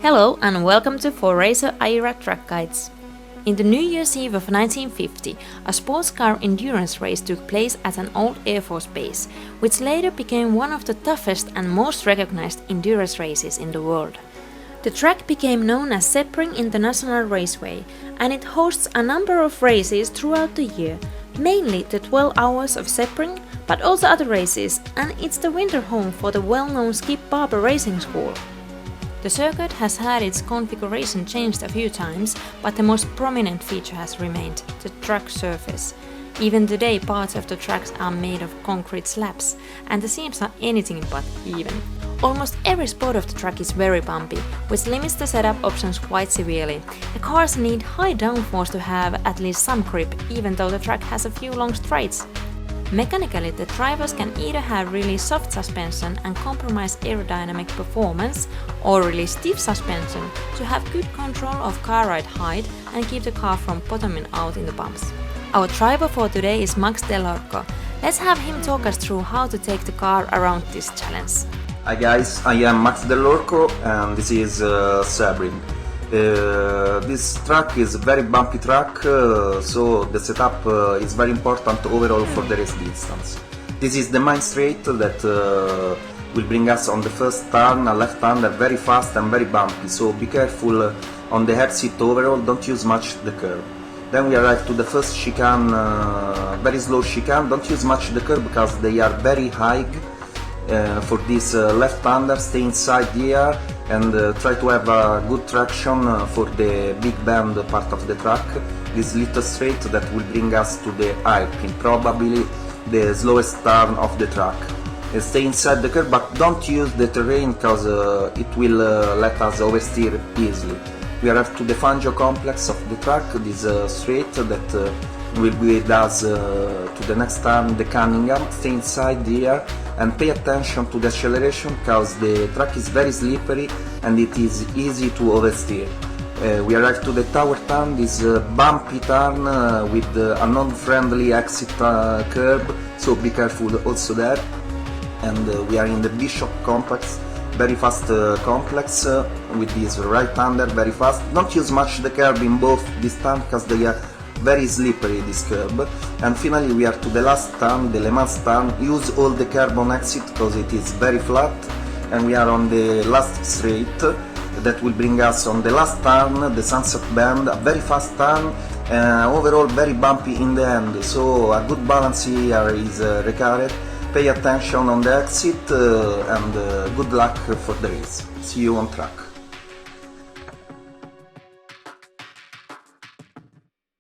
Hello and welcome to 4Racer IRA Track Guides. In the New Year's Eve of 1950, a sports car endurance race took place at an old Air Force base, which later became one of the toughest and most recognized endurance races in the world. The track became known as Sebring International Raceway, and it hosts a number of races throughout the year, mainly the 12 Hours of Sebring, but also other races, and it's the winter home for the well-known Skip Barber Racing School. The circuit has had its configuration changed a few times, but the most prominent feature has remained, the track surface. Even today parts of the tracks are made of concrete slabs, and the seams are anything but even. Almost every spot of the track is very bumpy, which limits the setup options quite severely. The cars need high downforce to have at least some grip, even though the track has a few long straights. Mechanically, the drivers can either have really soft suspension and compromise aerodynamic performance, or really stiff suspension to have good control of car ride height and keep the car from bottoming out in the bumps. Our driver for today is Max Dell'Orco. Let's have him talk us through how to take the car around this challenge. Hi guys, I am Max Dell'Orco and this is Sebring. This track is a very bumpy track, so the setup is very important overall for the race distance. This is the main straight that will bring us on the first turn, a left-hander, very fast and very bumpy, so be careful on the exit overall, don't use much the curve. Then we arrive to the first chicane, very slow chicane, don't use much the curve because they are very high. For this left-hander, stay inside here and try to have a good traction for the big bend part of the track, this little straight that will bring us to the hairpin, probably the slowest turn of the track. Stay inside the curve, but don't use the terrain because it will let us oversteer easily. We arrive to the Fangio complex of the track, this straight that will be with us to the next turn, the Cunningham. Stay inside here and pay attention to the acceleration because the track is very slippery and it is easy to oversteer. We arrive to the tower turn, this bumpy turn with a non-friendly exit curb, so be careful also there. And we are in the Bishop complex, very fast complex with this right-hander, very fast. Don't use much the curb in both this turn because they are very slippery, this curb. And finally we are to the last turn, the Le Mans turn. Use all the curb on exit because it is very flat, and we are on the last straight that will bring us on the last turn, the Sunset Bend, a very fast turn, overall very bumpy in the end, so a good balance here is required. Pay attention on the exit and good luck for the race. See you on track.